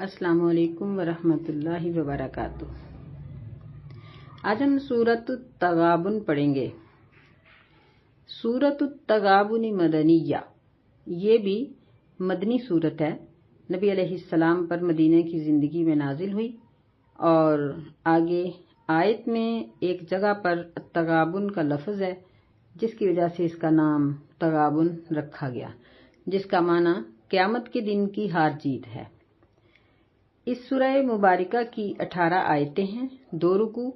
السلام علیکم ورحمۃ اللہ وبرکاتہ۔ آج ہم سورۃ التغابن پڑھیں گے۔ سورۃ التغابن مدنیہ، یہ بھی مدنی سورت ہے۔ نبی علیہ السلام پر مدینہ کی زندگی میں نازل ہوئی اور آگے آیت میں ایک جگہ پر التغابن کا لفظ ہے، جس کی وجہ سے اس کا نام تغابن رکھا گیا، جس کا معنی قیامت کے دن کی ہار جیت ہے۔ اس سورہ مبارکہ کی 18 آیتیں ہیں، 2 رکوع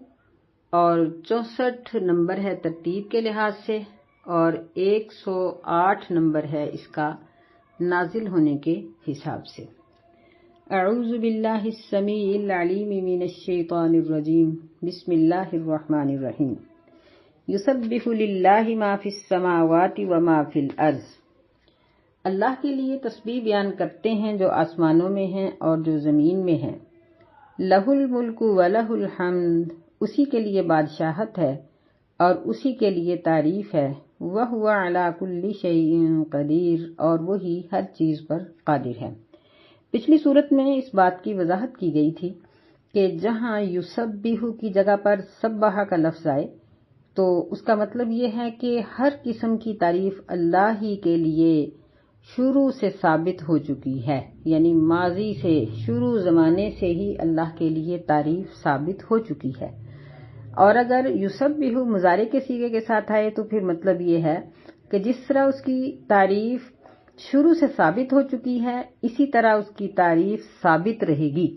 اور 64 نمبر ہے ترتیب کے لحاظ سے، اور 108 نمبر ہے اس کا نازل ہونے کے حساب سے۔ اعوذ باللہ السمیع العلیم من الشیطان الرجیم، بسم اللہ الرحمن الرحیم۔ یسبح للہ ما فی السماوات وما فی الارض۔ اللہ کے لیے تسبیح بیان کرتے ہیں جو آسمانوں میں ہیں اور جو زمین میں ہیں۔ لہ الملک ولہ الحمد، اسی کے لیے بادشاہت ہے اور اسی کے لیے تعریف ہے۔ وہو علی کل شیء قدیر، اور وہی ہر چیز پر قادر ہے۔ پچھلی صورت میں اس بات کی وضاحت کی گئی تھی کہ جہاں یسبح کی جگہ پر سبح کا لفظ آئے تو اس کا مطلب یہ ہے کہ ہر قسم کی تعریف اللہ ہی کے لیے شروع سے ثابت ہو چکی ہے، یعنی ماضی سے، شروع زمانے سے ہی اللہ کے لیے تعریف ثابت ہو چکی ہے۔ اور اگر یسبح مضارع کے صیغے کے ساتھ آئے تو پھر مطلب یہ ہے کہ جس طرح اس کی تعریف شروع سے ثابت ہو چکی ہے، اسی طرح اس کی تعریف ثابت رہے گی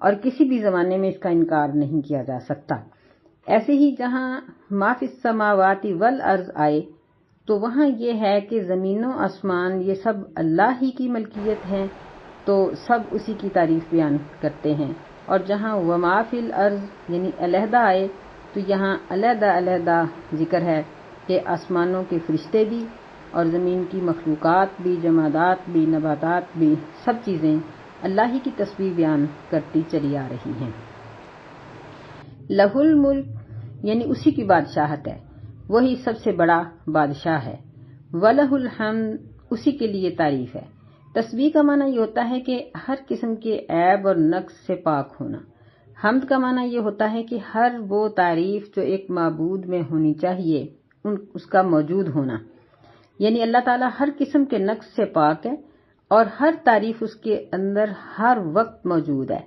اور کسی بھی زمانے میں اس کا انکار نہیں کیا جا سکتا۔ ایسے ہی جہاں ما فی السماوات والارض آئے تو وہاں یہ ہے کہ زمین و آسمان یہ سب اللہ ہی کی ملکیت ہیں، تو سب اسی کی تعریف بیان کرتے ہیں۔ اور جہاں وما فی الارض یعنی علیحدہ آئے تو یہاں علیحدہ علیحدہ ذکر ہے کہ آسمانوں کے فرشتے بھی اور زمین کی مخلوقات بھی، جمادات بھی، نباتات بھی، سب چیزیں اللہ ہی کی تسبیح بیان کرتی چلی آ رہی ہیں۔ لہ الملک یعنی اسی کی بادشاہت ہے، وہی سب سے بڑا بادشاہ ہے۔ وَلَهُ الْحَمْدُ، اسی کے لیے تعریف ہے۔ تسبیح کا معنی یہ ہوتا ہے کہ ہر قسم کے عیب اور نقص سے پاک ہونا۔ حمد کا معنی یہ ہوتا ہے کہ ہر وہ تعریف جو ایک معبود میں ہونی چاہیے اس کا موجود ہونا، یعنی اللہ تعالیٰ ہر قسم کے نقص سے پاک ہے اور ہر تعریف اس کے اندر ہر وقت موجود ہے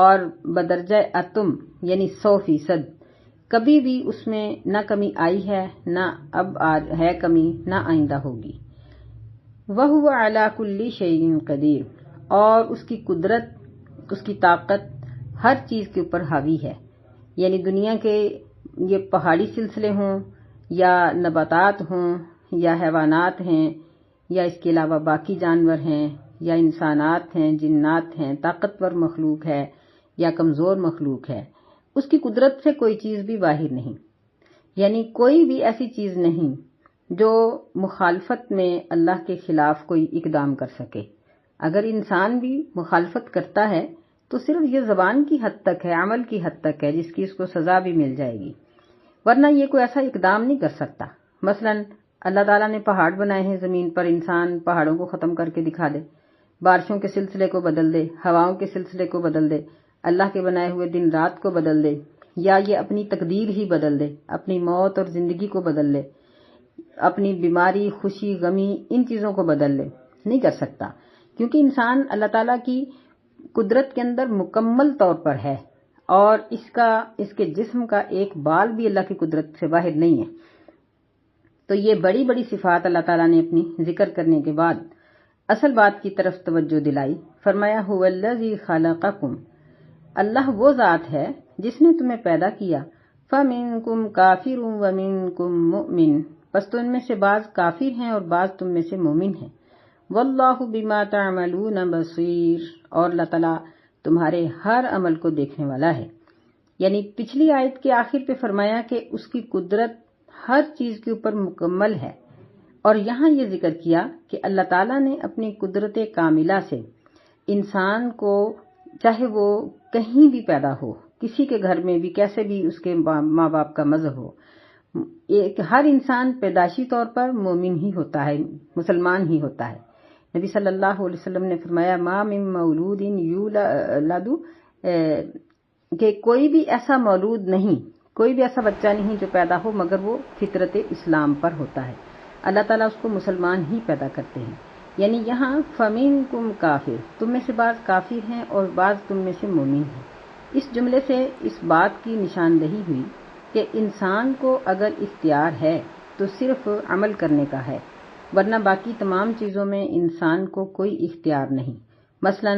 اور بدرجہ اتم یعنی 100%، کبھی بھی اس میں نہ کمی آئی ہے، نہ اب ہے کمی، نہ آئندہ ہوگی۔ وَهُوَ عَلَى كُلِّ شَيْءٍ قَدِيرٌ، اور اس کی قدرت، اس کی طاقت ہر چیز کے اوپر حاوی ہے، یعنی دنیا کے یہ پہاڑی سلسلے ہوں یا نباتات ہوں یا حیوانات ہیں یا اس کے علاوہ باقی جانور ہیں یا انسانات ہیں، جنات ہیں، طاقتور مخلوق ہے یا کمزور مخلوق ہے، اس کی قدرت سے کوئی چیز بھی باہر نہیں، یعنی کوئی بھی ایسی چیز نہیں جو مخالفت میں اللہ کے خلاف کوئی اقدام کر سکے۔ اگر انسان بھی مخالفت کرتا ہے تو صرف یہ زبان کی حد تک ہے، عمل کی حد تک ہے، جس کی اس کو سزا بھی مل جائے گی، ورنہ یہ کوئی ایسا اقدام نہیں کر سکتا۔ مثلا اللہ تعالیٰ نے پہاڑ بنائے ہیں زمین پر، انسان پہاڑوں کو ختم کر کے دکھا دے، بارشوں کے سلسلے کو بدل دے، ہواؤں کے سلسلے کو بدل دے، اللہ کے بنائے ہوئے دن رات کو بدل دے، یا یہ اپنی تقدیر ہی بدل دے، اپنی موت اور زندگی کو بدل لے، اپنی بیماری، خوشی، غمی، ان چیزوں کو بدل لے، نہیں کر سکتا، کیونکہ انسان اللہ تعالیٰ کی قدرت کے اندر مکمل طور پر ہے اور اس کے جسم کا ایک بال بھی اللہ کی قدرت سے باہر نہیں ہے۔ تو یہ بڑی بڑی صفات اللہ تعالیٰ نے اپنی ذکر کرنے کے بعد اصل بات کی طرف توجہ دلائی، فرمایا هو الذی خلقکم، اللہ وہ ذات ہے جس نے تمہیں پیدا کیا، فَمِنْكُمْ كَافِرٌ وَمِنْكُمْ مُؤْمِنٌ، پس تو ان میں سے بعض کافر ہیں اور بعض تم میں سے مومن ہیں۔ وَاللَّهُ بِمَا تَعْمَلُونَ بَصِيرٌ، اور اللہ تعالیٰ تمہارے ہر عمل کو دیکھنے والا ہے۔ یعنی پچھلی آیت کے آخر پہ فرمایا کہ اس کی قدرت ہر چیز کے اوپر مکمل ہے، اور یہاں یہ ذکر کیا کہ اللہ تعالیٰ نے اپنی قدرت کاملہ سے انسان کو، چاہے وہ کہیں بھی پیدا ہو، کسی کے گھر میں بھی، کیسے بھی اس کے ماں باپ کا مذہب ہو، ہر انسان پیدائشی طور پر مومن ہی ہوتا ہے، مسلمان ہی ہوتا ہے، نبی صلی اللہ علیہ وسلم نے فرمایا ما من مولود یولد، کہ کوئی بھی ایسا مولود نہیں، کوئی بھی ایسا بچہ نہیں جو پیدا ہو مگر وہ فطرت اسلام پر ہوتا ہے۔ اللہ تعالیٰ اس کو مسلمان ہی پیدا کرتے ہیں۔ یعنی یہاں فَمِنْكُمْ کافر، تم میں سے بعض کافر ہیں اور بعض تم میں سے مومن ہیں۔ اس جملے سے اس بات کی نشاندہی ہوئی کہ انسان کو اگر اختیار ہے تو صرف عمل کرنے کا ہے، ورنہ باقی تمام چیزوں میں انسان کو کوئی اختیار نہیں۔ مثلا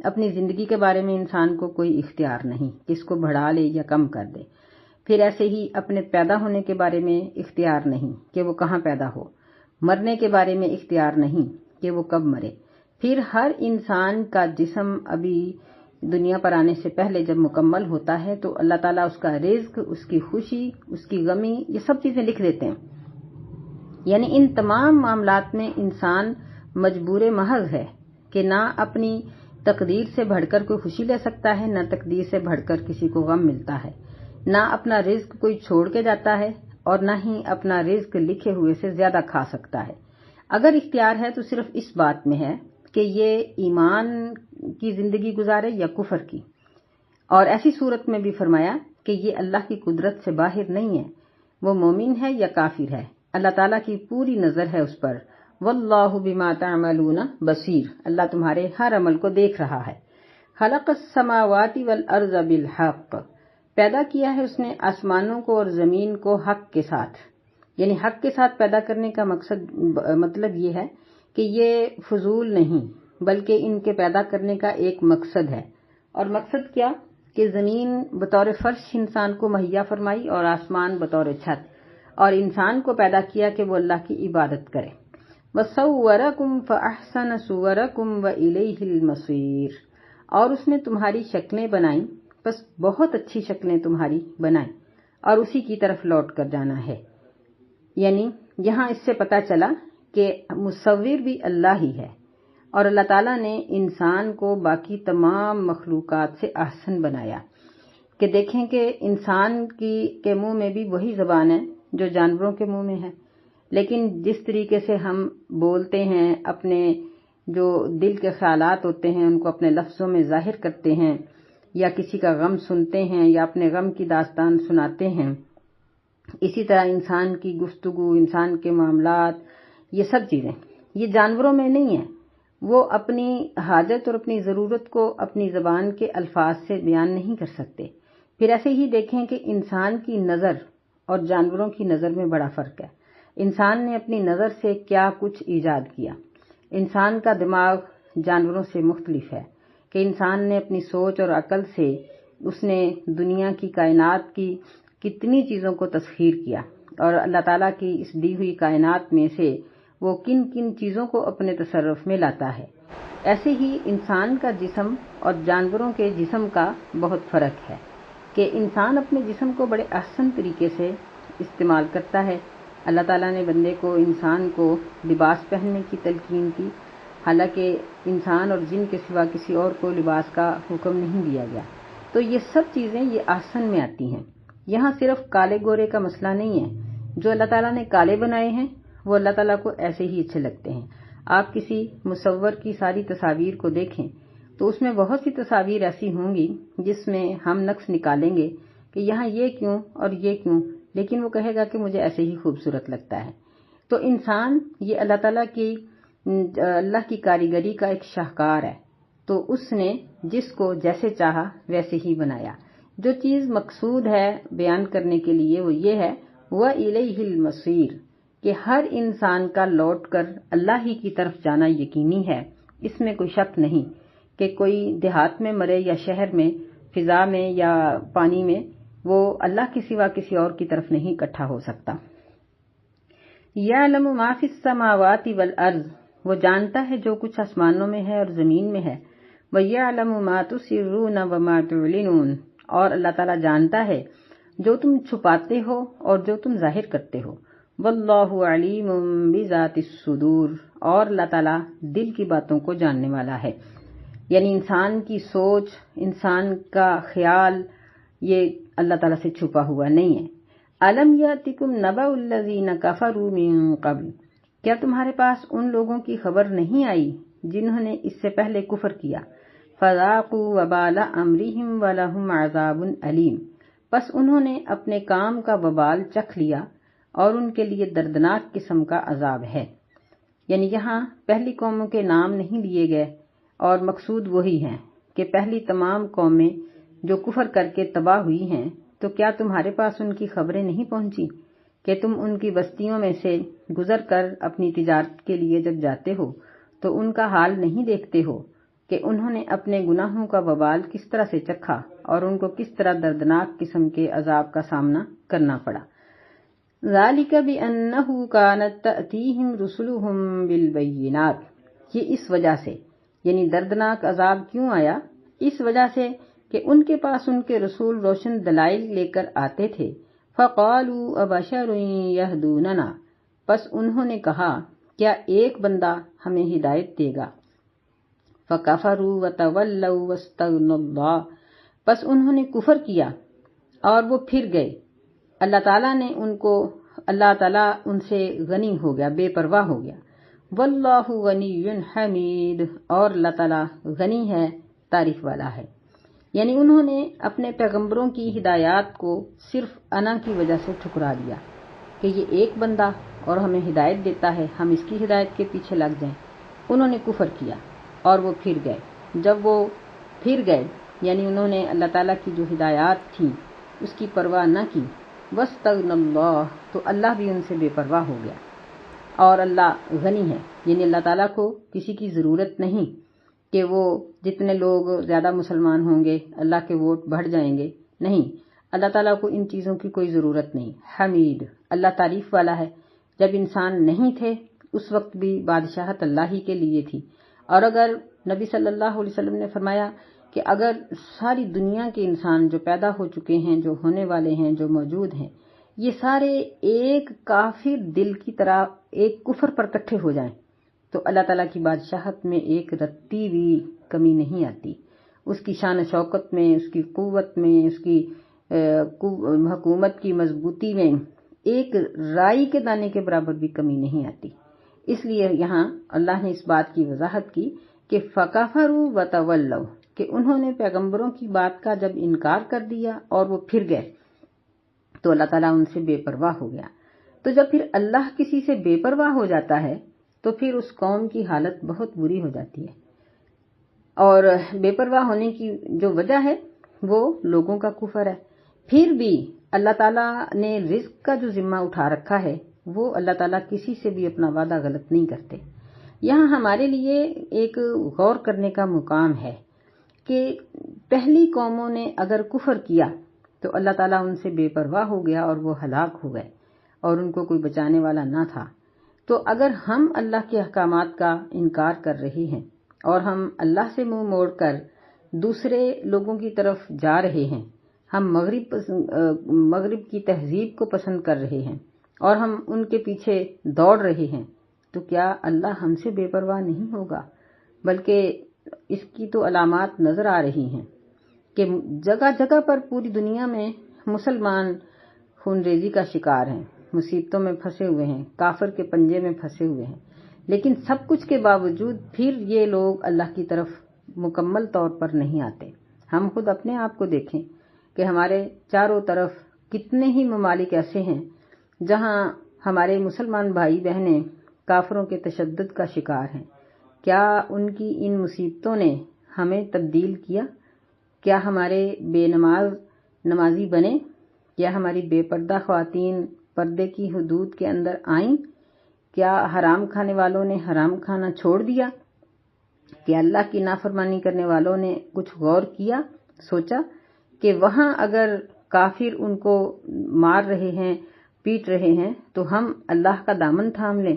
اپنی زندگی کے بارے میں انسان کو کوئی اختیار نہیں کہ اس کو بڑھا لے یا کم کر دے۔ پھر ایسے ہی اپنے پیدا ہونے کے بارے میں اختیار نہیں کہ وہ کہاں پیدا ہو، مرنے کے بارے میں اختیار نہیں کہ وہ کب مرے۔ پھر ہر انسان کا جسم ابھی دنیا پر آنے سے پہلے جب مکمل ہوتا ہے تو اللہ تعالیٰ اس کا رزق، اس کی خوشی، اس کی غمی، یہ سب چیزیں لکھ دیتے ہیں۔ یعنی ان تمام معاملات میں انسان مجبور محض ہے کہ نہ اپنی تقدیر سے بڑھ کر کوئی خوشی لے سکتا ہے، نہ تقدیر سے بڑھ کر کسی کو غم ملتا ہے، نہ اپنا رزق کوئی چھوڑ کے جاتا ہے اور نہ ہی اپنا رزق لکھے ہوئے سے زیادہ کھا سکتا ہے۔ اگر اختیار ہے تو صرف اس بات میں ہے کہ یہ ایمان کی زندگی گزارے یا کفر کی، اور ایسی صورت میں بھی فرمایا کہ یہ اللہ کی قدرت سے باہر نہیں ہے، وہ مومن ہے یا کافر ہے، اللہ تعالیٰ کی پوری نظر ہے اس پر۔ واللہ بما تعملون بصیر، اللہ تمہارے ہر عمل کو دیکھ رہا ہے۔ خلق السماوات والارض بالحق، پیدا کیا ہے اس نے آسمانوں کو اور زمین کو حق کے ساتھ۔ یعنی حق کے ساتھ پیدا کرنے کا مطلب یہ ہے کہ یہ فضول نہیں بلکہ ان کے پیدا کرنے کا ایک مقصد ہے۔ اور مقصد کیا؟ کہ زمین بطور فرش انسان کو مہیا فرمائی اور آسمان بطور چھت، اور انسان کو پیدا کیا کہ وہ اللہ کی عبادت کرے۔ وَصَوَّرَكُمْ فَأَحْسَنَ صُوَرَكُمْ وَإِلَيْهِ الْمَصِيرُ، اور اس نے تمہاری شکلیں بنائیں، بس بہت اچھی شکلیں تمہاری بنائیں اور اسی کی طرف لوٹ کر جانا ہے۔ یعنی یہاں اس سے پتہ چلا کہ مصور بھی اللہ ہی ہے، اور اللہ تعالیٰ نے انسان کو باقی تمام مخلوقات سے احسن بنایا۔ کہ دیکھیں کہ انسان کے منہ میں بھی وہی زبان ہے جو جانوروں کے منہ میں ہے، لیکن جس طریقے سے ہم بولتے ہیں، اپنے جو دل کے خیالات ہوتے ہیں ان کو اپنے لفظوں میں ظاہر کرتے ہیں، یا کسی کا غم سنتے ہیں یا اپنے غم کی داستان سناتے ہیں، اسی طرح انسان کی گفتگو، انسان کے معاملات، یہ سب چیزیں یہ جانوروں میں نہیں ہیں۔ وہ اپنی حاجت اور اپنی ضرورت کو اپنی زبان کے الفاظ سے بیان نہیں کر سکتے۔ پھر ایسے ہی دیکھیں کہ انسان کی نظر اور جانوروں کی نظر میں بڑا فرق ہے۔ انسان نے اپنی نظر سے کیا کچھ ایجاد کیا۔ انسان کا دماغ جانوروں سے مختلف ہے کہ انسان نے اپنی سوچ اور عقل سے اس نے دنیا کی کائنات کی کتنی چیزوں کو تسخیر کیا، اور اللہ تعالیٰ کی اس دی ہوئی کائنات میں سے وہ کن کن چیزوں کو اپنے تصرف میں لاتا ہے۔ ایسے ہی انسان کا جسم اور جانوروں کے جسم کا بہت فرق ہے کہ انسان اپنے جسم کو بڑے احسن طریقے سے استعمال کرتا ہے۔ اللہ تعالیٰ نے بندے کو، انسان کو لباس پہننے کی تلقین کی، حالانکہ انسان اور جن کے سوا کسی اور کو لباس کا حکم نہیں دیا گیا۔ تو یہ سب چیزیں یہ احسن میں آتی ہیں۔ یہاں صرف کالے گورے کا مسئلہ نہیں ہے، جو اللہ تعالیٰ نے کالے بنائے ہیں وہ اللہ تعالیٰ کو ایسے ہی اچھے لگتے ہیں۔ آپ کسی مصور کی ساری تصاویر کو دیکھیں تو اس میں بہت سی تصاویر ایسی ہوں گی جس میں ہم نقص نکالیں گے کہ یہاں یہ کیوں اور یہ کیوں، لیکن وہ کہے گا کہ مجھے ایسے ہی خوبصورت لگتا ہے۔ تو انسان یہ اللہ کی کاریگری کا ایک شاہکار ہے، تو اس نے جس کو جیسے چاہا ویسے ہی بنایا۔ جو چیز مقصود ہے بیان کرنے کے لیے وہ یہ ہے وَإِلَيْهِ الْمَصِيرُ، کہ ہر انسان کا لوٹ کر اللہ ہی کی طرف جانا یقینی ہے۔ اس میں کوئی شک نہیں کہ کوئی دیہات میں مرے یا شہر میں، فضا میں یا پانی میں، وہ اللہ کے سوا کسی اور کی طرف نہیں اکٹھا ہو سکتا۔ یعلم ما فی السماوات والارض، وہ جانتا ہے جو کچھ آسمانوں میں ہے اور زمین میں ہے۔ وَيَعْلَمُ مَا تُسِرُّونَ وَمَا تُعْلِنُونَ، اور اللہ تعالیٰ جانتا ہے جو تم چھپاتے ہو اور جو تم ظاہر کرتے ہو۔ وَاللَّهُ عَلِيمٌ بِذَاتِ الصُّدُورِ، اور اللہ تعالیٰ دل کی باتوں کو جاننے والا ہے۔ یعنی انسان کی سوچ، انسان کا خیال، یہ اللہ تعالیٰ سے چھپا ہوا نہیں ہے۔ أَلَمْ يَأْتِكُمْ نَبَأُ الَّذِينَ كَفَرُوا مِن قَبْلُ، کیا تمہارے پاس ان لوگوں کی خبر نہیں آئی جنہوں نے اس سے پہلے کفر کیا؟ فذاقوا وبال امرہم ولہم عذاب علیم، پس انہوں نے اپنے کام کا وبال چکھ لیا اور ان کے لیے دردناک قسم کا عذاب ہے۔ یعنی یہاں پہلی قوموں کے نام نہیں لیے گئے، اور مقصود وہی ہیں کہ پہلی تمام قومیں جو کفر کر کے تباہ ہوئی ہیں، تو کیا تمہارے پاس ان کی خبریں نہیں پہنچی کہ تم ان کی بستیوں میں سے گزر کر اپنی تجارت کے لیے جب جاتے ہو تو ان کا حال نہیں دیکھتے ہو کہ انہوں نے اپنے گناہوں کا وبال کس طرح سے چکھا اور ان کو کس طرح دردناک قسم کے عذاب کا سامنا کرنا پڑا۔ ذالک بأنہ کانت تأتیہم رسلہم بالبینات، یہ اس وجہ سے، یعنی دردناک عذاب کیوں آیا؟ اس وجہ سے کہ ان کے پاس ان کے رسول روشن دلائل لے کر آتے تھے۔ فقالوا ابشر یہدوننا، پس انہوں نے کہا کیا ایک بندہ ہمیں ہدایت دے گا؟ فکفروا وتولوا واستغنى اللہ، پس انہوں نے کفر کیا اور وہ پھر گئے۔ اللہ تعالیٰ ان سے غنی ہو گیا، بے پرواہ ہو گیا۔ واللہ غنی حمید، اور اللہ تعالیٰ غنی ہے، تعریف والا ہے۔ یعنی انہوں نے اپنے پیغمبروں کی ہدایات کو صرف انا کی وجہ سے ٹھکرا دیا کہ یہ ایک بندہ اور ہمیں ہدایت دیتا ہے، ہم اس کی ہدایت کے پیچھے لگ جائیں۔ انہوں نے کفر کیا اور وہ پھر گئے۔ جب وہ پھر گئے یعنی انہوں نے اللہ تعالیٰ کی جو ہدایات تھیں اس کی پرواہ نہ کی، واستغنى اللہ، تو اللہ بھی ان سے بے پرواہ ہو گیا۔ اور اللہ غنی ہے، یعنی اللہ تعالیٰ کو کسی کی ضرورت نہیں کہ وہ جتنے لوگ زیادہ مسلمان ہوں گے اللہ کے ووٹ بڑھ جائیں گے، نہیں، اللہ تعالیٰ کو ان چیزوں کی کوئی ضرورت نہیں۔ حمید، اللہ تعریف والا ہے۔ جب انسان نہیں تھے اس وقت بھی بادشاہت اللہ ہی کے لیے تھی، اور اگر نبی صلی اللہ علیہ وسلم نے فرمایا کہ اگر ساری دنیا کے انسان جو پیدا ہو چکے ہیں، جو ہونے والے ہیں، جو موجود ہیں، یہ سارے ایک کافر دل کی طرح ایک کفر پر اکٹھے ہو جائیں تو اللہ تعالیٰ کی بادشاہت میں ایک رتی بھی کمی نہیں آتی، اس کی شان و شوکت میں، اس کی قوت میں، اس کی حکومت کی مضبوطی میں ایک رائی کے دانے کے برابر بھی کمی نہیں آتی۔ اس لیے یہاں اللہ نے اس بات کی وضاحت کی کہ فَكَفَرُوا وَتَوَلَّوْا، کہ انہوں نے پیغمبروں کی بات کا جب انکار کر دیا اور وہ پھر گئے تو اللہ تعالیٰ ان سے بے پرواہ ہو گیا۔ تو جب پھر اللہ کسی سے بے پرواہ ہو جاتا ہے تو پھر اس قوم کی حالت بہت بری ہو جاتی ہے، اور بے پرواہ ہونے کی جو وجہ ہے وہ لوگوں کا کفر ہے۔ پھر بھی اللہ تعالیٰ نے رزق کا جو ذمہ اٹھا رکھا ہے وہ اللہ تعالیٰ کسی سے بھی اپنا وعدہ غلط نہیں کرتے۔ یہاں ہمارے لیے ایک غور کرنے کا مقام ہے کہ پہلی قوموں نے اگر کفر کیا تو اللہ تعالیٰ ان سے بے پرواہ ہو گیا اور وہ ہلاک ہو گئے اور ان کو کوئی بچانے والا نہ تھا۔ تو اگر ہم اللہ کے احکامات کا انکار کر رہے ہیں اور ہم اللہ سے منہ موڑ کر دوسرے لوگوں کی طرف جا رہے ہیں، ہم مغرب کی تہذیب کو پسند کر رہے ہیں اور ہم ان کے پیچھے دوڑ رہے ہیں، تو کیا اللہ ہم سے بے پرواہ نہیں ہوگا؟ بلکہ اس کی تو علامات نظر آ رہی ہیں کہ جگہ جگہ پر پوری دنیا میں مسلمان خونریزی کا شکار ہیں، مصیبتوں میں پھنسے ہوئے ہیں، کافر کے پنجے میں پھنسے ہوئے ہیں، لیکن سب کچھ کے باوجود پھر یہ لوگ اللہ کی طرف مکمل طور پر نہیں آتے۔ ہم خود اپنے آپ کو دیکھیں کہ ہمارے چاروں طرف کتنے ہی ممالک ایسے ہیں جہاں ہمارے مسلمان بھائی بہنیں کافروں کے تشدد کا شکار ہیں۔ کیا ان کی ان مصیبتوں نے ہمیں تبدیل کیا؟ کیا ہمارے بے نمازی بنے؟ کیا ہماری بے پردہ خواتین پردے کی حدود کے اندر آئیں؟ کیا حرام کھانے والوں نے حرام کھانا چھوڑ دیا؟ کیا اللہ کی نافرمانی کرنے والوں نے کچھ غور کیا، سوچا کہ وہاں اگر کافر ان کو مار رہے ہیں، پیٹ رہے ہیں، تو ہم اللہ کا دامن تھام لیں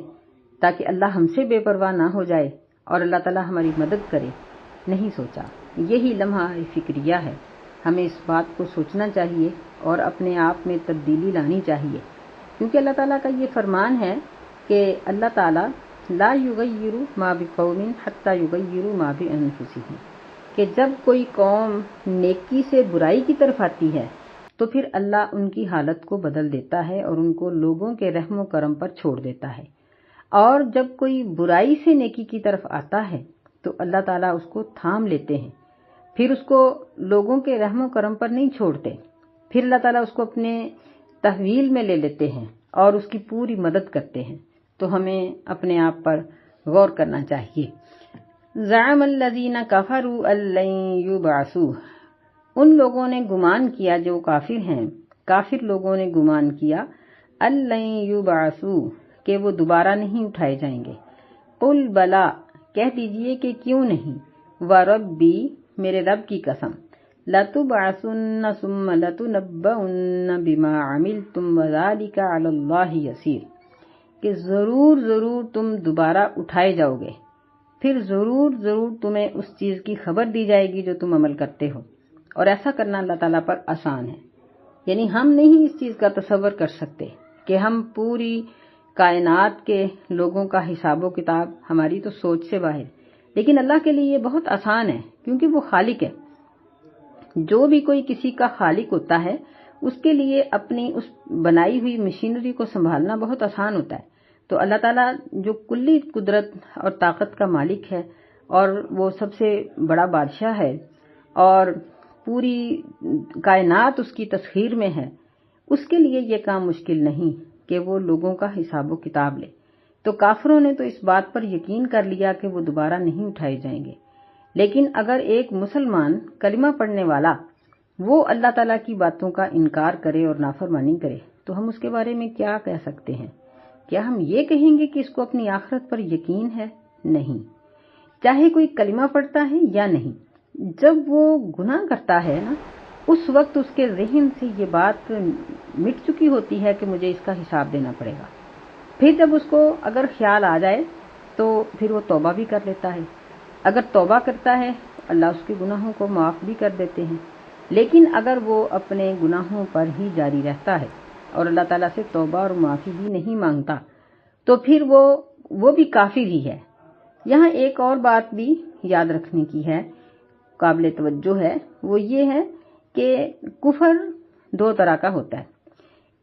تاکہ اللہ ہم سے بے پرواہ نہ ہو جائے اور اللہ تعالیٰ ہماری مدد کرے؟ نہیں سوچا۔ یہی لمحہ فکریہ ہے، ہمیں اس بات کو سوچنا چاہیے اور اپنے آپ میں تبدیلی لانی چاہیے، کیونکہ اللہ تعالیٰ کا یہ فرمان ہے کہ اللہ تعالیٰ لا یغیر ما بقوم حتی یغیروا ما بانفسہم، کہ جب کوئی قوم نیکی سے برائی کی طرف آتی ہے تو پھر اللہ ان کی حالت کو بدل دیتا ہے اور ان کو لوگوں کے رحم و کرم پر چھوڑ دیتا ہے۔ اور جب کوئی برائی سے نیکی کی طرف آتا ہے تو اللہ تعالیٰ اس کو تھام لیتے ہیں، پھر اس کو لوگوں کے رحم و کرم پر نہیں چھوڑتے، پھر اللہ تعالیٰ اس کو اپنے تحویل میں لے لیتے ہیں اور اس کی پوری مدد کرتے ہیں۔ تو ہمیں اپنے آپ پر غور کرنا چاہیے۔ زعم الذین کفروا ان لن یبعثوا، ان لوگوں نے گمان کیا جو کافر ہیں، کافر لوگوں نے گمان کیا ان لن یبعثوا، کہ وہ دوبارہ نہیں اٹھائے جائیں گے۔ قل بلا، کہہ دیجئے کہ کیوں نہیں، وربی، میرے رب کی قسم، لتبعثن ثم لتنبؤن بما عملتم وذلک علی اللہ یسیر، کہ ضرور ضرور تم دوبارہ اٹھائے جاؤ گے، پھر ضرور ضرور تمہیں اس چیز کی خبر دی جائے گی جو تم عمل کرتے ہو، اور ایسا کرنا اللہ تعالیٰ پر آسان ہے۔ یعنی ہم نہیں اس چیز کا تصور کر سکتے کہ ہم پوری کائنات کے لوگوں کا حساب و کتاب، ہماری تو سوچ سے باہر، لیکن اللہ کے لیے یہ بہت آسان ہے کیونکہ وہ خالق ہے۔ جو بھی کوئی کسی کا خالق ہوتا ہے اس کے لیے اپنی اس بنائی ہوئی مشینری کو سنبھالنا بہت آسان ہوتا ہے۔ تو اللہ تعالیٰ جو کلی قدرت اور طاقت کا مالک ہے اور وہ سب سے بڑا بادشاہ ہے اور پوری کائنات اس کی تسخیر میں ہے، اس کے لیے یہ کام مشکل نہیں کہ وہ لوگوں کا حساب و کتاب لے۔ تو کافروں نے تو اس بات پر یقین کر لیا کہ وہ دوبارہ نہیں اٹھائے جائیں گے، لیکن اگر ایک مسلمان کلمہ پڑھنے والا وہ اللہ تعالیٰ کی باتوں کا انکار کرے اور نافرمانی کرے تو ہم اس کے بارے میں کیا کہہ سکتے ہیں؟ کیا ہم یہ کہیں گے کہ اس کو اپنی آخرت پر یقین ہے؟ نہیں، چاہے کوئی کلمہ پڑھتا ہے یا نہیں، جب وہ گناہ کرتا ہے نا، اس وقت اس کے ذہن سے یہ بات مٹ چکی ہوتی ہے کہ مجھے اس کا حساب دینا پڑے گا۔ پھر جب اس کو اگر خیال آ جائے تو پھر وہ توبہ بھی کر لیتا ہے، اگر توبہ کرتا ہے اللہ اس کے گناہوں کو معاف بھی کر دیتے ہیں۔ لیکن اگر وہ اپنے گناہوں پر ہی جاری رہتا ہے اور اللہ تعالیٰ سے توبہ اور معافی بھی نہیں مانگتا تو پھر وہ بھی کافر ہی ہے۔ یہاں ایک اور بات بھی یاد رکھنے کی ہے، قابل توجہ ہے، وہ یہ ہے کہ کفر دو طرح کا ہوتا ہے۔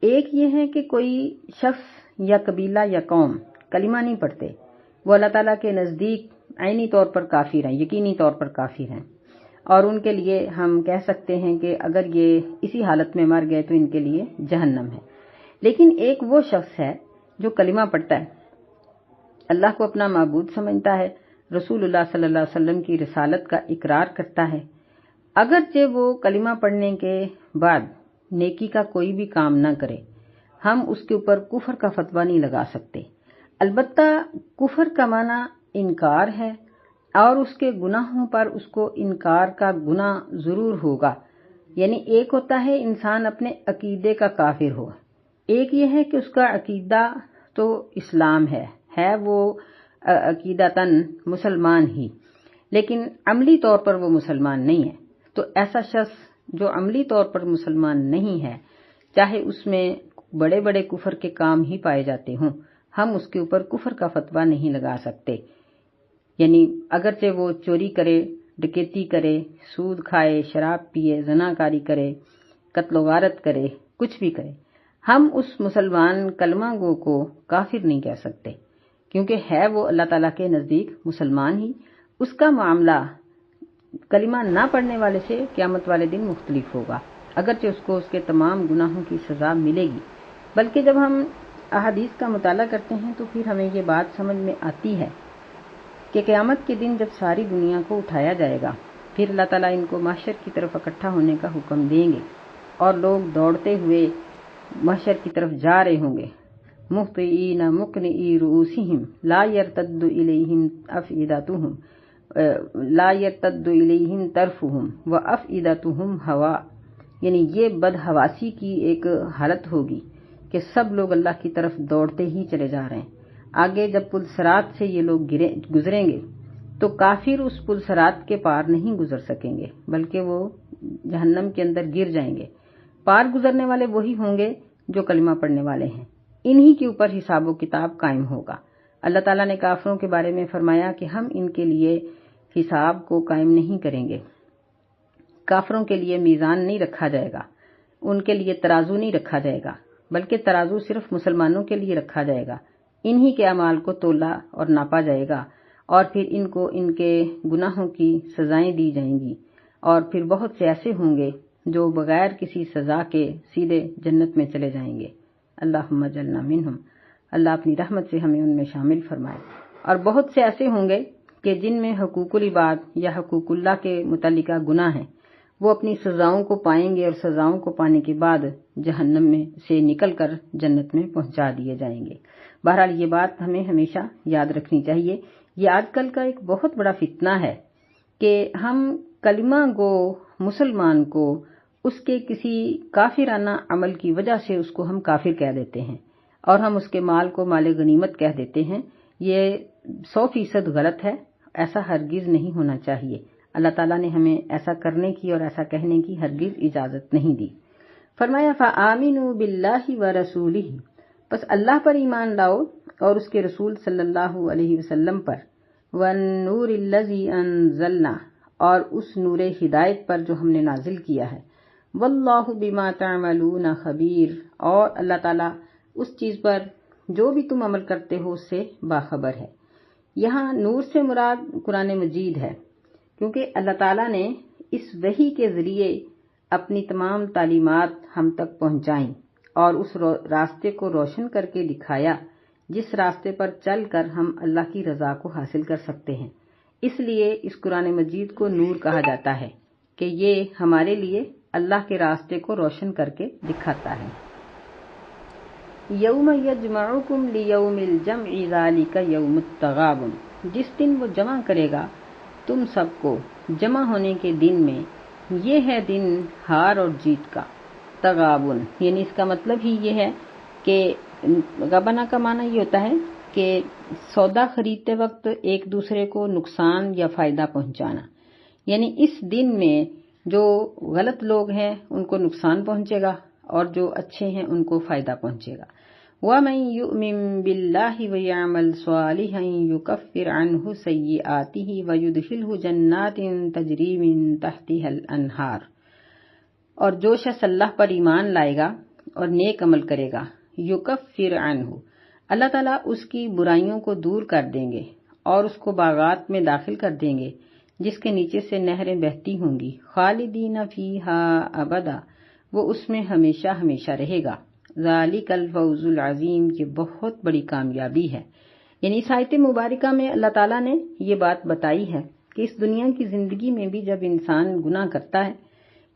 ایک یہ ہے کہ کوئی شخص یا قبیلہ یا قوم کلمہ نہیں پڑھتے، وہ اللہ تعالیٰ کے نزدیک عینی طور پر کافر ہیں، یقینی طور پر کافر ہیں، اور ان کے لیے ہم کہہ سکتے ہیں کہ اگر یہ اسی حالت میں مر گئے تو ان کے لیے جہنم ہے۔ لیکن ایک وہ شخص ہے جو کلمہ پڑھتا ہے، اللہ کو اپنا معبود سمجھتا ہے، رسول اللہ صلی اللہ علیہ وسلم کی رسالت کا اقرار کرتا ہے، اگرچہ وہ کلمہ پڑھنے کے بعد نیکی کا کوئی بھی کام نہ کرے، ہم اس کے اوپر کفر کا فتویٰ نہیں لگا سکتے۔ البتہ کفر کا معنی انکار ہے اور اس کے گناہوں پر اس کو انکار کا گناہ ضرور ہوگا۔ یعنی ایک ہوتا ہے انسان اپنے عقیدے کا کافر ہو، ایک یہ ہے کہ اس کا عقیدہ تو اسلام ہے وہ عقیدتاً مسلمان ہی، لیکن عملی طور پر وہ مسلمان نہیں ہے۔ تو ایسا شخص جو عملی طور پر مسلمان نہیں ہے، چاہے اس میں بڑے بڑے کفر کے کام ہی پائے جاتے ہوں، ہم اس کے اوپر کفر کا فتویٰ نہیں لگا سکتے۔ یعنی اگرچہ وہ چوری کرے، ڈکیتی کرے، سود کھائے، شراب پیے، زناکاری کرے، قتل و غارت کرے، کچھ بھی کرے، ہم اس مسلمان کلمہ گو کو کافر نہیں کہہ سکتے، کیونکہ ہے وہ اللہ تعالیٰ کے نزدیک مسلمان ہی۔ اس کا معاملہ کلمہ نہ پڑھنے والے سے قیامت والے دن مختلف ہوگا، اگرچہ اس کو اس کے تمام گناہوں کی سزا ملے گی۔ بلکہ جب ہم احادیث کا مطالعہ کرتے ہیں تو پھر ہمیں یہ بات سمجھ میں آتی ہے کہ قیامت کے دن جب ساری دنیا کو اٹھایا جائے گا، پھر اللہ تعالیٰ ان کو محشر کی طرف اکٹھا ہونے کا حکم دیں گے اور لوگ دوڑتے ہوئے محشر کی طرف جا رہے ہوں گے، مہطعین مقنعی رؤوسہم لا یرتد الیہم افئدتہم طرفہم وافئدتہم ہوا، یعنی یہ بدحواسی کی ایک حالت ہوگی کہ سب لوگ اللہ کی طرف دوڑتے ہی چلے جا رہے ہیں۔ آگے جب پل صراط سے یہ لوگ گزریں گے تو کافر اس پل صراط کے پار نہیں گزر سکیں گے، بلکہ وہ جہنم کے اندر گر جائیں گے۔ پار گزرنے والے وہی ہوں گے جو کلمہ پڑھنے والے ہیں، انہی کے اوپر حساب و کتاب قائم ہوگا۔ اللہ تعالیٰ نے کافروں کے بارے میں فرمایا کہ ہم ان کے لیے حساب کو قائم نہیں کریں گے، کافروں کے لیے میزان نہیں رکھا جائے گا، ان کے لیے ترازو نہیں رکھا جائے گا، بلکہ ترازو صرف مسلمانوں کے لیے رکھا جائے گا، انہی کے اعمال کو تولا اور ناپا جائے گا، اور پھر ان کو ان کے گناہوں کی سزائیں دی جائیں گی، اور پھر بہت سے ایسے ہوں گے جو بغیر کسی سزا کے سیدھے جنت میں چلے جائیں گے۔ اللہم اجعلنا منہم، اللہ اپنی رحمت سے ہمیں ان میں شامل فرمائے۔ اور بہت سے ایسے ہوں گے کہ جن میں حقوق العباد یا حقوق اللہ کے متعلقہ گناہ ہیں، وہ اپنی سزاؤں کو پائیں گے، اور سزاؤں کو پانے کے بعد جہنم میں سے نکل کر جنت میں پہنچا دیے جائیں گے۔ بہرحال یہ بات ہمیں ہمیشہ یاد رکھنی چاہیے۔ یہ آج کل کا ایک بہت بڑا فتنہ ہے کہ ہم کلمہ گو مسلمان کو اس کے کسی کافرانہ عمل کی وجہ سے اس کو ہم کافر کہہ دیتے ہیں، اور ہم اس کے مال کو مال غنیمت کہہ دیتے ہیں۔ یہ 100% غلط ہے، ایسا ہرگز نہیں ہونا چاہیے۔ اللہ تعالیٰ نے ہمیں ایسا کرنے کی اور ایسا کہنے کی ہرگز اجازت نہیں دی۔ فرمایا فآمنوا باللہ ورسولہ، بس اللہ پر ایمان لاؤ اور اس کے رسول صلی اللہ علیہ وسلم پر، والنور الذی انزلنا، اور اس نور ہدایت پر جو ہم نے نازل کیا ہے، واللہ بما تعملون خبیر، اور اللہ تعالیٰ اس چیز پر جو بھی تم عمل کرتے ہو اس سے باخبر ہے۔ یہاں نور سے مراد قرآن مجید ہے، کیونکہ اللہ تعالیٰ نے اس وحی کے ذریعے اپنی تمام تعلیمات ہم تک پہنچائیں اور اس راستے کو روشن کر کے دکھایا جس راستے پر چل کر ہم اللہ کی رضا کو حاصل کر سکتے ہیں۔ اس لیے اس قرآن مجید کو نور کہا جاتا ہے کہ یہ ہمارے لیے اللہ کے راستے کو روشن کر کے دکھاتا ہے۔ یوم یجمعکم لیوم الجمع ذالک یوم التغابن، جس دن وہ جمع کرے گا تم سب کو جمع ہونے کے دن میں، یہ ہے دن ہار اور جیت کا۔ تغابن یعنی اس کا مطلب ہی یہ ہے کہ غبنہ کا معنی یہ ہوتا ہے کہ سودا خریدتے وقت ایک دوسرے کو نقصان یا فائدہ پہنچانا، یعنی اس دن میں جو غلط لوگ ہیں ان کو نقصان پہنچے گا اور جو اچھے ہیں ان کو فائدہ پہنچے گا۔ وَمَن يُؤْمِن بِاللَّهِ وَيَعْمَلْ صَالِحًا يُكَفِّرْ عَنْهُ سَيِّئَاتِهِ وَيُدْخِلْهُ جَنَّاتٍ تَجْرِي مِن تَحْتِهَا الْأَنْهَارُ، اور جو شخص اللہ پر ایمان لائے گا اور نیک عمل کرے گا، یکفر عنہ، اللہ تعالیٰ اس کی برائیوں کو دور کر دیں گے اور اس کو باغات میں داخل کر دیں گے جس کے نیچے سے نہریں بہتی ہوں گی، خالدین فیہا ابدا، وہ اس میں ہمیشہ ہمیشہ رہے گا۔ ذالک الفوز العظیم، یہ بہت بڑی کامیابی ہے۔ یعنی اس آیت مبارکہ میں اللہ تعالیٰ نے یہ بات بتائی ہے کہ اس دنیا کی زندگی میں بھی جب انسان گناہ کرتا ہے،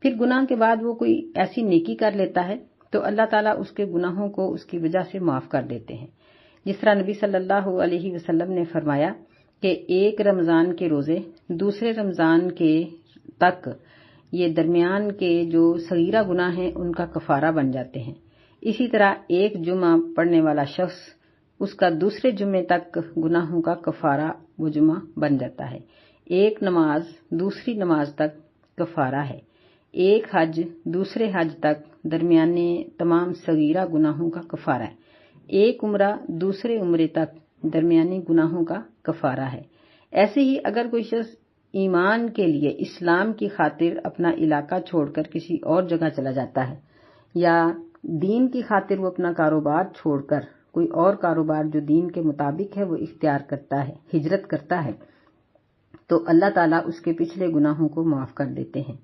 پھر گناہ کے بعد وہ کوئی ایسی نیکی کر لیتا ہے تو اللہ تعالیٰ اس کے گناہوں کو اس کی وجہ سے معاف کر دیتے ہیں۔ جس طرح نبی صلی اللہ علیہ وسلم نے فرمایا کہ ایک رمضان کے روزے دوسرے رمضان کے تک یہ درمیان کے جو صغیرہ گناہ ہیں ان کا کفارہ بن جاتے ہیں۔ اسی طرح ایک جمعہ پڑھنے والا شخص، اس کا دوسرے جمعے تک گناہوں کا کفارہ وہ جمعہ بن جاتا ہے۔ ایک نماز دوسری نماز تک کفارہ ہے۔ ایک حج دوسرے حج تک درمیانے تمام صغیرہ گناہوں کا کفارہ ہے۔ ایک عمرہ دوسرے عمرے تک درمیانی گناہوں کا کفارہ ہے۔ ایسے ہی اگر کوئی شخص ایمان کے لیے اسلام کی خاطر اپنا علاقہ چھوڑ کر کسی اور جگہ چلا جاتا ہے، یا دین کی خاطر وہ اپنا کاروبار چھوڑ کر کوئی اور کاروبار جو دین کے مطابق ہے وہ اختیار کرتا ہے، ہجرت کرتا ہے، تو اللہ تعالیٰ اس کے پچھلے گناہوں کو معاف کر دیتے ہیں۔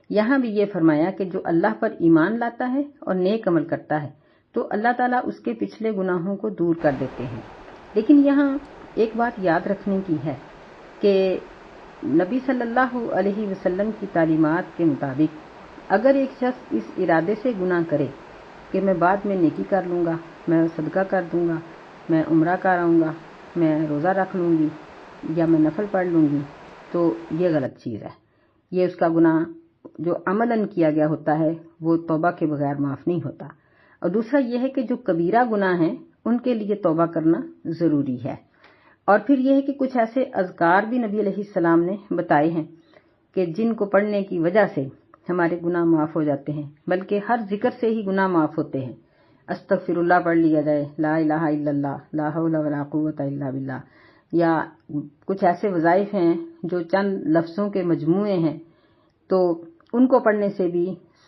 یہاں بھی یہ فرمایا کہ جو اللہ پر ایمان لاتا ہے اور نیک عمل کرتا ہے تو اللہ تعالیٰ اس کے پچھلے گناہوں کو دور کر دیتے ہیں۔ لیکن یہاں ایک بات یاد رکھنے کی ہے کہ نبی صلی اللہ علیہ وسلم کی تعلیمات کے مطابق اگر ایک شخص اس ارادے سے گناہ کرے کہ میں بعد میں نیکی کر لوں گا، میں صدقہ کر دوں گا، میں عمرہ کر آؤں گا، میں روزہ رکھ لوں گی یا میں نفل پڑھ لوں گی، تو یہ غلط چیز ہے۔ یہ اس کا گناہ جو عملاً کیا گیا ہوتا ہے وہ توبہ کے بغیر معاف نہیں ہوتا۔ اور دوسرا یہ ہے کہ جو کبیرہ گناہ ہیں ان کے لیے توبہ کرنا ضروری ہے۔ اور پھر یہ ہے کہ کچھ ایسے اذکار بھی نبی علیہ السلام نے بتائے ہیں کہ جن کو پڑھنے کی وجہ سے ہمارے گناہ معاف ہو جاتے ہیں، بلکہ ہر ذکر سے ہی گناہ معاف ہوتے ہیں۔ استغفر اللہ پڑھ لیا جائے، لا الہ الا اللہ، لا حول ولا قوت الا باللہ، یا کچھ ایسے وظائف ہیں جو چند لفظوں کے مجموعے ہیں، تو ان کو پڑھنے سے بھی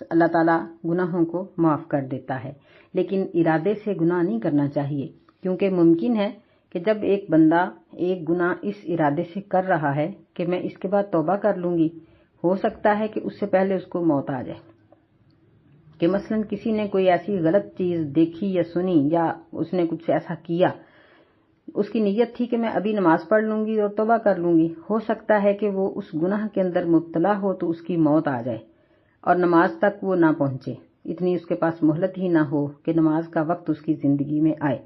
اللہ تعالیٰ گناہوں کو معاف کر دیتا ہے۔ لیکن ارادے سے گناہ نہیں کرنا چاہیے، کیونکہ ممکن ہے کہ جب ایک بندہ ایک گناہ اس ارادے سے کر رہا ہے کہ میں اس کے بعد توبہ کر لوں گی، ہو سکتا ہے کہ اس سے پہلے اس کو موت آ جائے، کہ مثلا کسی نے کوئی ایسی غلط چیز دیکھی یا سنی یا اس نے کچھ ایسا کیا، اس کی نیت تھی کہ میں ابھی نماز پڑھ لوں گی اور توبہ کر لوں گی، ہو سکتا ہے کہ وہ اس گناہ کے اندر مبتلا ہو تو اس کی موت آ جائے اور نماز تک وہ نہ پہنچے، اتنی اس کے پاس مہلت ہی نہ ہو کہ نماز کا وقت اس کی زندگی میں آئے۔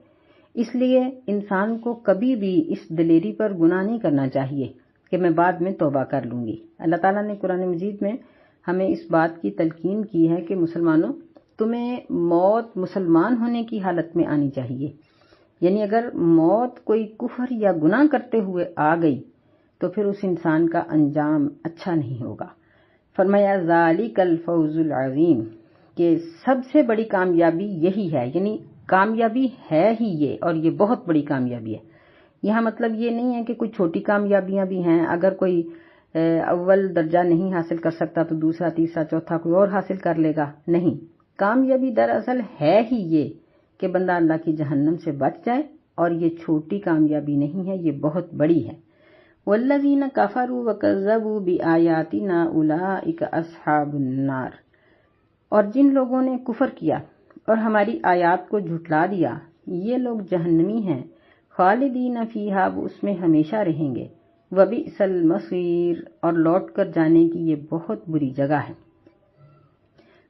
اس لیے انسان کو کبھی بھی اس دلیری پر گناہ نہیں کرنا چاہیے کہ میں بعد میں توبہ کر لوں گی۔ اللہ تعالیٰ نے قرآن مجید میں ہمیں اس بات کی تلقین کی ہے کہ مسلمانوں، تمہیں موت مسلمان ہونے کی حالت میں آنی چاہیے، یعنی اگر موت کوئی کفر یا گناہ کرتے ہوئے آ گئی تو پھر اس انسان کا انجام اچھا نہیں ہوگا۔ فرمایا ذالک الفوز العظیم، کہ سب سے بڑی کامیابی یہی ہے، یعنی کامیابی ہے ہی یہ، اور یہ بہت بڑی کامیابی ہے۔ یہاں مطلب یہ نہیں ہے کہ کوئی چھوٹی کامیابیاں بھی ہیں، اگر کوئی اول درجہ نہیں حاصل کر سکتا تو دوسرا، تیسرا، چوتھا کوئی اور حاصل کر لے گا، نہیں، کامیابی دراصل ہے ہی یہ کہ بندہ اللہ کی جہنم سے بچ جائے، اور یہ چھوٹی کامیابی نہیں ہے، یہ بہت بڑی ہے۔ والذین کفروا وکذبوا بآیاتنا اولئک اصحاب النار، اور جن لوگوں نے کفر کیا اور ہماری آیات کو جھٹلا دیا، یہ لوگ جہنمی ہیں، خالدین فیہا، وہ اس میں ہمیشہ رہیں گے، وبئس المصیر، اور لوٹ کر جانے کی یہ بہت بری جگہ ہے۔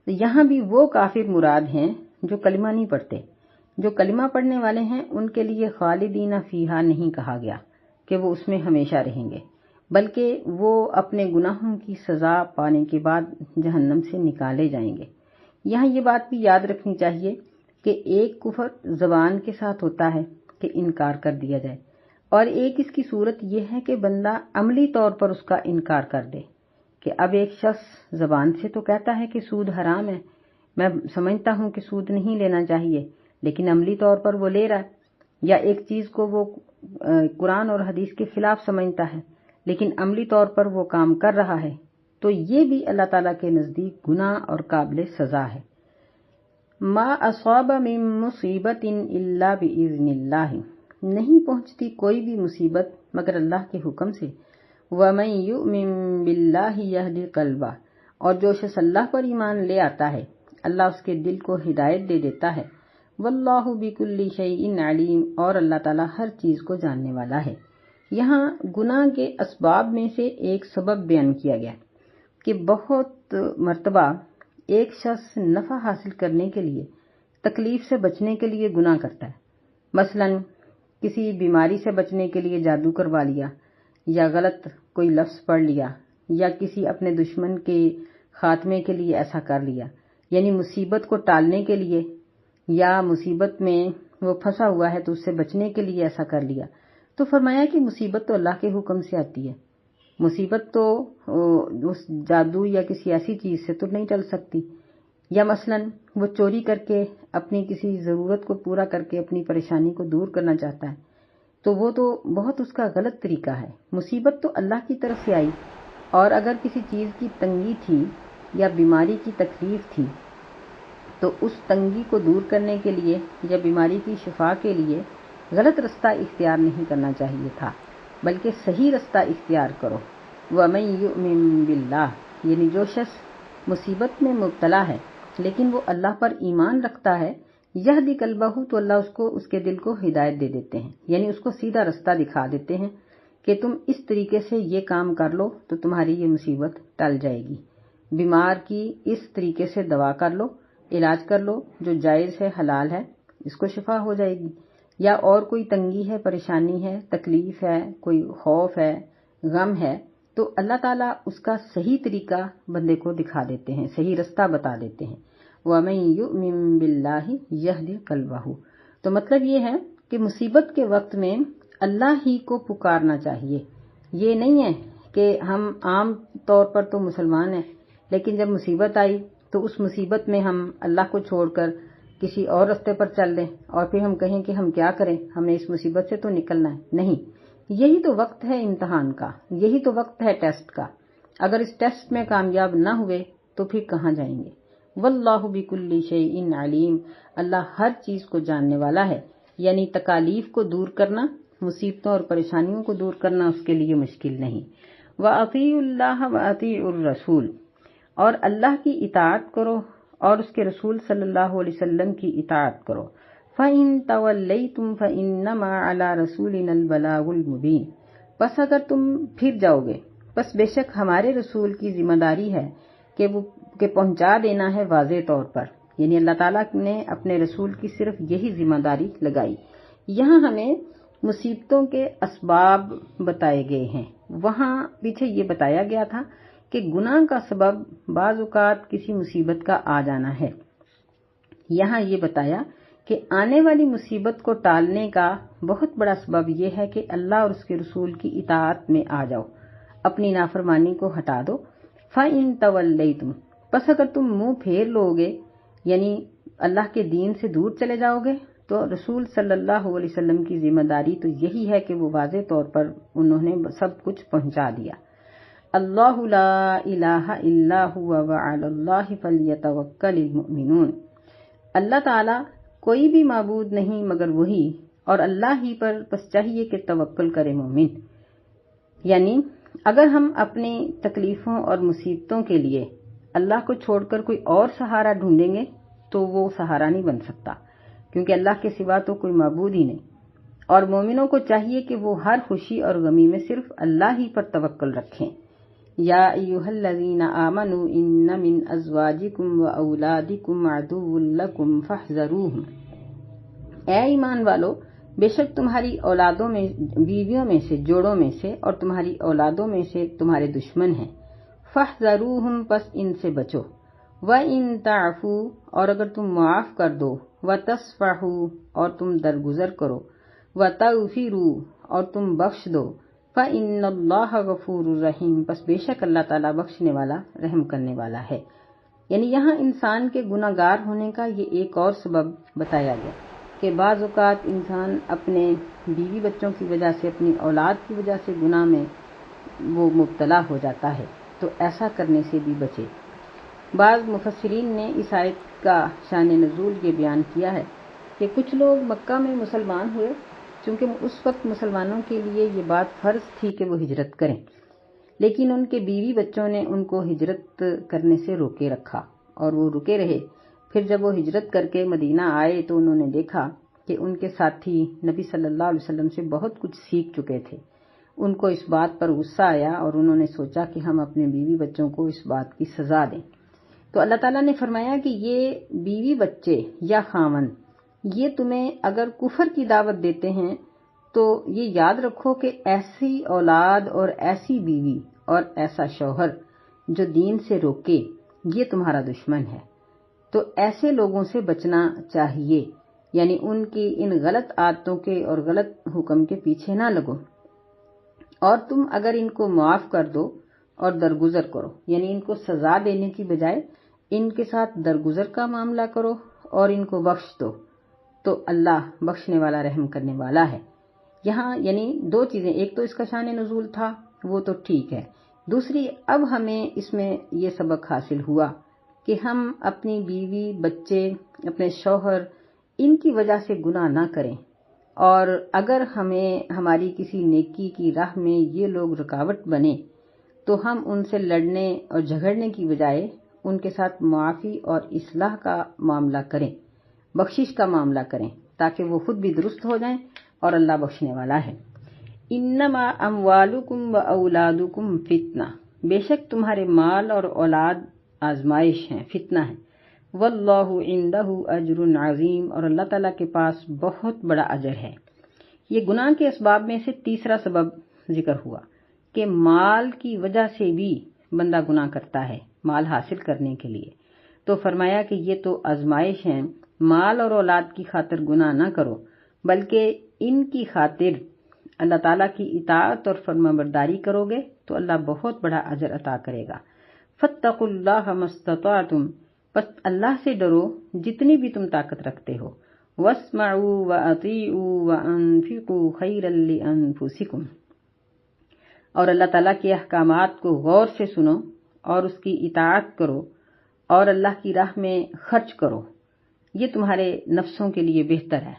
یہاں بھی وہ کافر مراد ہیں جو کلمہ نہیں پڑھتے۔ جو کلمہ پڑھنے والے ہیں ان کے لیے خالدین فیہا نہیں کہا گیا کہ وہ اس میں ہمیشہ رہیں گے، بلکہ وہ اپنے گناہوں کی سزا پانے کے بعد جہنم سے نکالے جائیں گے۔ یہاں یہ بات بھی یاد رکھنی چاہیے کہ ایک کفر زبان کے ساتھ ہوتا ہے کہ انکار کر دیا جائے، اور ایک اس کی صورت یہ ہے کہ بندہ عملی طور پر اس کا انکار کر دے، کہ اب ایک شخص زبان سے تو کہتا ہے کہ سود حرام ہے، میں سمجھتا ہوں کہ سود نہیں لینا چاہیے، لیکن عملی طور پر وہ لے رہا ہے، یا ایک چیز کو وہ قرآن اور حدیث کے خلاف سمجھتا ہے لیکن عملی طور پر وہ کام کر رہا ہے، تو یہ بھی اللہ تعالیٰ کے نزدیک گناہ اور قابل سزا ہے۔ ما اصاب من مصیبت الا باذن اللہ، نہیں پہنچتی کوئی بھی مصیبت مگر اللہ کے حکم سے۔ ومن یؤمن باللہ یہد قلبہ، اور جو شخص اللہ پر ایمان لے آتا ہے اللہ اس کے دل کو ہدایت دے دیتا ہے۔ واللہ بکل شیء علیم، اور اللہ تعالیٰ ہر چیز کو جاننے والا ہے۔ یہاں گناہ کے اسباب میں سے ایک سبب بیان کیا گیا کہ بہت مرتبہ ایک شخص نفع حاصل کرنے کے لیے، تکلیف سے بچنے کے لیے گناہ کرتا ہے، مثلا کسی بیماری سے بچنے کے لیے جادو کروا لیا، یا غلط کوئی لفظ پڑھ لیا، یا کسی اپنے دشمن کے خاتمے کے لیے ایسا کر لیا، یعنی مصیبت کو ٹالنے کے لیے، یا مصیبت میں وہ پھنسا ہوا ہے تو اس سے بچنے کے لیے ایسا کر لیا۔ تو فرمایا کہ مصیبت تو اللہ کے حکم سے آتی ہے، مصیبت تو اس جادو یا کسی ایسی چیز سے تو نہیں ٹل سکتی۔ یا مثلا وہ چوری کر کے اپنی کسی ضرورت کو پورا کر کے اپنی پریشانی کو دور کرنا چاہتا ہے، تو وہ تو بہت اس کا غلط طریقہ ہے۔ مصیبت تو اللہ کی طرف سے آئی، اور اگر کسی چیز کی تنگی تھی یا بیماری کی تکلیف تھی تو اس تنگی کو دور کرنے کے لیے یا بیماری کی شفا کے لیے غلط رستہ اختیار نہیں کرنا چاہیے تھا، بلکہ صحیح رستہ اختیار کرو۔ وَمَن یُؤْمِن بِاللَّهِ، یعنی جو شخص مصیبت میں مبتلا ہے لیکن وہ اللہ پر ایمان رکھتا ہے، یہدی قلبہ، تو اللہ اس کو اس کے دل کو ہدایت دے دیتے ہیں، یعنی اس کو سیدھا رستہ دکھا دیتے ہیں کہ تم اس طریقے سے یہ کام کر لو تو تمہاری یہ مصیبت ٹل جائے گی، بیمار کی اس طریقے سے دوا کر لو، علاج کر لو جو جائز ہے، حلال ہے، اس کو شفا ہو جائے گی۔ یا اور کوئی تنگی ہے، پریشانی ہے، تکلیف ہے، کوئی خوف ہے، غم ہے، تو اللہ تعالیٰ اس کا صحیح طریقہ بندے کو دکھا دیتے ہیں، صحیح رستہ بتا دیتے ہیں۔ وَمَن يُؤْمِن بِاللَّهِ يَهْدِ قَلْبَهُ، تو مطلب یہ ہے کہ مصیبت کے وقت میں اللہ ہی کو پکارنا چاہیے۔ یہ نہیں ہے کہ ہم عام طور پر تو مسلمان ہیں، لیکن جب مصیبت آئی تو اس مصیبت میں ہم اللہ کو چھوڑ کر کسی اور رستے پر چل دیں اور پھر ہم کہیں کہ ہم کیا کریں، ہمیں اس مصیبت سے تو نکلنا ہے۔ نہیں، یہی تو وقت ہے امتحان کا، یہی تو وقت ہے ٹیسٹ کا۔ اگر اس ٹیسٹ میں کامیاب نہ ہوئے تو پھر کہاں جائیں گے۔ واللہ بکل شیء علیم، اللہ ہر چیز کو جاننے والا ہے۔ یعنی تکالیف کو دور کرنا، مصیبتوں اور پریشانیوں کو دور کرنا اس کے لیے مشکل نہیں۔ وَأَطِيعُوا اللَّهَ وَأَطِيعُوا الرَّسُولَ، اور اللہ کی اطاعت کرو اور اس کے رسول صلی اللہ علیہ وسلم کی اطاعت کرو۔ فَإِن تَوَلَّيْتُمْ فَإِنَّمَا عَلَى رَسُولِنَا الْبَلَاغُ الْمُبِينُ، پس اگر تم پھر جاؤ گے، پس بے شک ہمارے رسول کی ذمہ داری ہے کہ پہنچا دینا ہے واضح طور پر، یعنی اللہ تعالیٰ نے اپنے رسول کی صرف یہی ذمہ داری لگائی۔ یہاں ہمیں مصیبتوں کے اسباب بتائے گئے ہیں۔ وہاں پیچھے یہ بتایا گیا تھا کہ گناہ کا سبب بعض اوقات کسی مصیبت کا آ جانا ہے۔ یہاں یہ بتایا کہ آنے والی مصیبت کو ٹالنے کا بہت بڑا سبب یہ ہے کہ اللہ اور اس کے رسول کی اطاعت میں آ جاؤ، اپنی نافرمانی کو ہٹا دو۔ فَإِن تَوَلَّيْتُمْ، پس اگر تم منہ پھیر لو گے، یعنی اللہ کے دین سے دور چلے جاؤ گے، تو رسول صلی اللہ علیہ وسلم کی ذمہ داری تو یہی ہے کہ وہ واضح طور پر انہوں نے سب کچھ پہنچا دیا۔ اللہ لا الہ الا هو وعلی اللہ فلیتوکل المؤمنون، اللہ تعالیٰ کوئی بھی معبود نہیں مگر وہی، اور اللہ ہی پر بس چاہیے کہ توکل کرے مومن۔ یعنی اگر ہم اپنی تکلیفوں اور مصیبتوں کے لیے اللہ کو چھوڑ کر کوئی اور سہارا ڈھونڈیں گے تو وہ سہارا نہیں بن سکتا، کیونکہ اللہ کے سوا تو کوئی معبود ہی نہیں۔ اور مومنوں کو چاہیے کہ وہ ہر خوشی اور غمی میں صرف اللہ ہی پر توکل رکھیں۔ یا ایھا الذین آمنوا ان من ازواجکم واولادکم عدو لکم فاحذروہم، اے ایمان والو، بے شک تمہاری اولادوں میں، بیویوں میں سے، جوڑوں میں سے، اور تمہاری اولادوں میں سے تمہارے دشمن ہیں۔ فاحذروہم، پس ان سے بچو۔ وَإِن تَعْفُوا، اور اگر تم معاف کر دو، وَتَصْفَحُوا، اور تم درگزر کرو، وَتَغْفِرُوا، اور تم بخش دو، فَإِنَّ اللَّهَ غَفُورٌ رَحِيمٌ، پس بے شک اللہ تعالیٰ بخشنے والا، رحم کرنے والا ہے۔ یعنی یہاں انسان کے گناہ گار ہونے کا یہ ایک اور سبب بتایا گیا کہ بعض اوقات انسان اپنے بیوی بچوں کی وجہ سے، اپنی اولاد کی وجہ سے گناہ میں وہ مبتلا ہو جاتا ہے، تو ایسا کرنے سے بھی بچے۔ بعض مفسرین نے اس آیت کا شان نزول یہ بیان کیا ہے کہ کچھ لوگ مکہ میں مسلمان ہوئے، چونکہ اس وقت مسلمانوں کے لیے یہ بات فرض تھی کہ وہ ہجرت کریں، لیکن ان کے بیوی بچوں نے ان کو ہجرت کرنے سے روکے رکھا اور وہ رکے رہے۔ پھر جب وہ ہجرت کر کے مدینہ آئے تو انہوں نے دیکھا کہ ان کے ساتھی نبی صلی اللہ علیہ وسلم سے بہت کچھ سیکھ چکے تھے۔ ان کو اس بات پر غصہ آیا اور انہوں نے سوچا کہ ہم اپنے بیوی بچوں کو اس بات کی سزا دیں۔ تو اللہ تعالیٰ نے فرمایا کہ یہ بیوی بچے یا خاوند یہ تمہیں اگر کفر کی دعوت دیتے ہیں تو یہ یاد رکھو کہ ایسی اولاد اور ایسی بیوی اور ایسا شوہر جو دین سے روکے یہ تمہارا دشمن ہے، تو ایسے لوگوں سے بچنا چاہیے، یعنی ان کی ان غلط عادتوں کے اور غلط حکم کے پیچھے نہ لگو۔ اور تم اگر ان کو معاف کر دو اور درگزر کرو، یعنی ان کو سزا دینے کی بجائے ان کے ساتھ درگزر کا معاملہ کرو اور ان کو بخش دو، تو اللہ بخشنے والا، رحم کرنے والا ہے۔ یہاں یعنی دو چیزیں، ایک تو اس کا شان نزول تھا، وہ تو ٹھیک ہے، دوسری اب ہمیں اس میں یہ سبق حاصل ہوا کہ ہم اپنی بیوی، بچے، اپنے شوہر ان کی وجہ سے گناہ نہ کریں، اور اگر ہمیں ہماری کسی نیکی کی راہ میں یہ لوگ رکاوٹ بنے تو ہم ان سے لڑنے اور جھگڑنے کی بجائے ان کے ساتھ معافی اور اصلاح کا معاملہ کریں، بخشش کا معاملہ کریں، تاکہ وہ خود بھی درست ہو جائیں، اور اللہ بخشنے والا ہے۔ انما اموالکم و اولادکم فتنہ، بے شک تمہارے مال اور اولاد آزمائش ہیں، فتنہ ہے۔ واللہ عندہ اجر عظیم، اور اللہ تعالیٰ کے پاس بہت بڑا اجر ہے۔ یہ گناہ کے اسباب میں سے تیسرا سبب ذکر ہوا کہ مال کی وجہ سے بھی بندہ گناہ کرتا ہے، مال حاصل کرنے کے لیے، تو فرمایا کہ یہ تو آزمائش ہیں، مال اور اولاد کی خاطر گناہ نہ کرو، بلکہ ان کی خاطر اللہ تعالیٰ کی اطاعت اور فرما برداری کرو گے تو اللہ بہت بڑا اجر عطا کرے گا۔ فاتقوا اللہ ما استطعتم، بس اللہ سے ڈرو جتنی بھی تم طاقت رکھتے ہو۔ واسمعوا واطیعوا وانفقوا خیرا لانفسکم، اور اللہ تعالیٰ کے احکامات کو غور سے سنو اور اس کی اطاعت کرو اور اللہ کی راہ میں خرچ کرو، یہ تمہارے نفسوں کے لیے بہتر ہے۔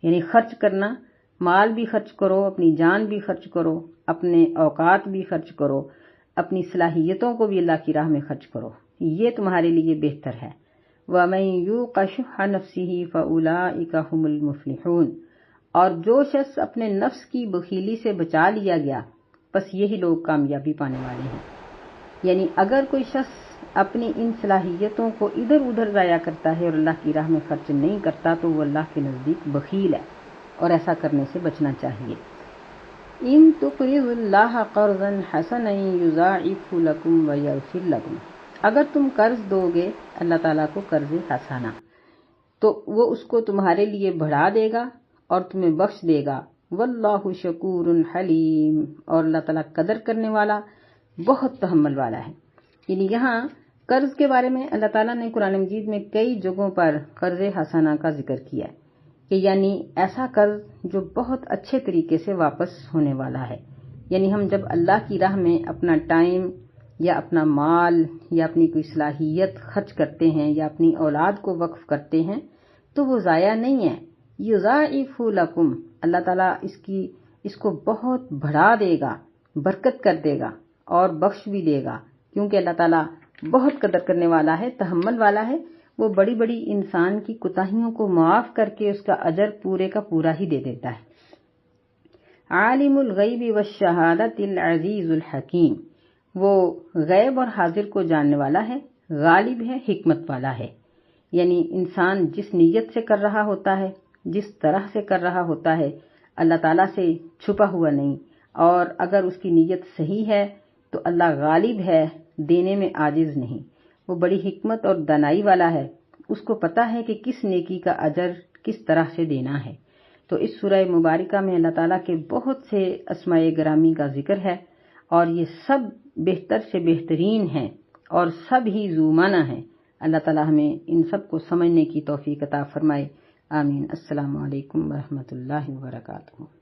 یعنی خرچ کرنا، مال بھی خرچ کرو، اپنی جان بھی خرچ کرو، اپنے اوقات بھی خرچ کرو، اپنی صلاحیتوں کو بھی اللہ کی راہ میں خرچ کرو، یہ تمہارے لیے بہتر ہے۔ وَمَن يُوقَ شُحَّ نَفْسِهِ فَأُولَٰئِكَ هُمُ الْمُفْلِحُونَ، اور جو شخص اپنے نفس کی بخیلی سے بچا لیا گیا بس یہی لوگ کامیابی پانے والے ہیں۔ یعنی اگر کوئی شخص اپنی ان صلاحیتوں کو ادھر ادھر ضائع کرتا ہے اور اللہ کی راہ میں خرچ نہیں کرتا تو وہ اللہ کے نزدیک بخیل ہے، اور ایسا کرنے سے بچنا چاہیے۔ ان تقرضوا اللہ قرضا حسنا یضاعفہ لکم ویغفر لکم، اگر تم قرض دو گے اللہ تعالیٰ کو قرض حسنا تو وہ اس کو تمہارے لیے بڑھا دے گا اور تمہیں بخش دے گا۔ واللہ شکور حلیم، اور اللہ تعالیٰ قدر کرنے والا، بہت تحمل والا ہے۔ یعنی یہاں قرض کے بارے میں اللہ تعالیٰ نے قرآن مجید میں کئی جگہوں پر قرض حسنا کا ذکر کیا ہے، کہ یعنی ایسا قرض جو بہت اچھے طریقے سے واپس ہونے والا ہے۔ یعنی ہم جب اللہ کی راہ میں اپنا ٹائم یا اپنا مال یا اپنی کوئی صلاحیت خرچ کرتے ہیں یا اپنی اولاد کو وقف کرتے ہیں تو وہ ضائع نہیں ہے۔ یضاعف لکم، اللہ تعالیٰ اس کو بہت بڑھا دے گا، برکت کر دے گا اور بخش بھی دے گا، کیونکہ اللہ تعالیٰ بہت قدر کرنے والا ہے، تحمل والا ہے۔ وہ بڑی بڑی انسان کی کوتاہیوں کو معاف کر کے اس کا اجر پورے کا پورا ہی دے دیتا ہے۔ عالم الغیب والشہادۃ العزیز الحکیم، وہ غیب اور حاضر کو جاننے والا ہے، غالب ہے، حکمت والا ہے۔ یعنی انسان جس نیت سے کر رہا ہوتا ہے، جس طرح سے کر رہا ہوتا ہے، اللہ تعالیٰ سے چھپا ہوا نہیں، اور اگر اس کی نیت صحیح ہے تو اللہ غالب ہے، دینے میں عاجز نہیں، وہ بڑی حکمت اور دانائی والا ہے، اس کو پتہ ہے کہ کس نیکی کا اجر کس طرح سے دینا ہے۔ تو اس سورہ مبارکہ میں اللہ تعالیٰ کے بہت سے اسماء گرامی کا ذکر ہے، اور یہ سب بہتر سے بہترین ہیں اور سب ہی ذو معنی ہیں۔ اللہ تعالیٰ ہمیں ان سب کو سمجھنے کی توفیق عطا فرمائے، آمین۔ السلام علیکم ورحمۃ اللہ وبرکاتہ۔